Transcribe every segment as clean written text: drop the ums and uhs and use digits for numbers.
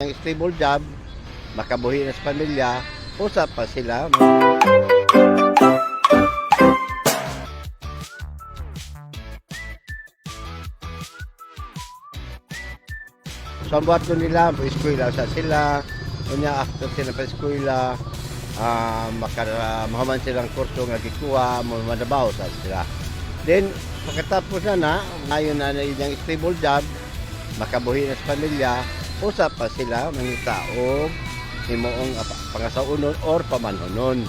Ang stable job, makabuhi na sa pamilya, usap pa sila. So ang buhat ko nila, pa-eskwela sa sila, kunya after sila pa-eskwela, mahaman silang kurso nga gikuha, madabaw sa sila. Then, pagkatapos na ngayon na yung stable job, makabuhi na sa pamilya, usap pa sila, mangita o himoong pangasaunon or pamanhonon.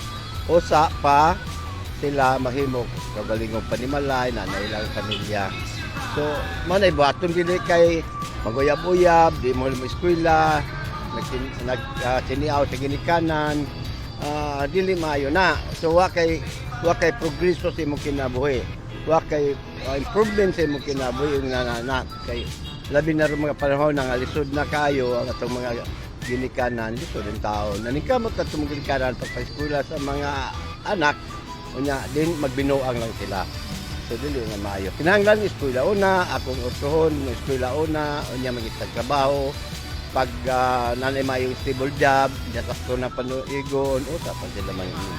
Usa pa sila mahimok kagalingong panimalay na nailang pamilya. So, manay buhaton dili kay maguyab-uyab, di mo eskwela, nagsiniaw sa ginikanan, dili maayo na. So, wa kay progreso sa imong kinabuhi. Wa kay improvement sa imong kinabuhi yung nananak. Kay labi na rin mga panahon na lisod na kayo ang atong mga ginikanan, lisod ng tao. Naningkamot na itong ginikanan pagpa-eskwela sa mga anak, unya, din magbinuang lang sila. So, dili nga maayo. Kinahanglan eskwela una, akong usuhon, eskwela una, unya magitag trabaho. Pag nanay maayong stable job, jasakto na panuigon, o tapos sila man yung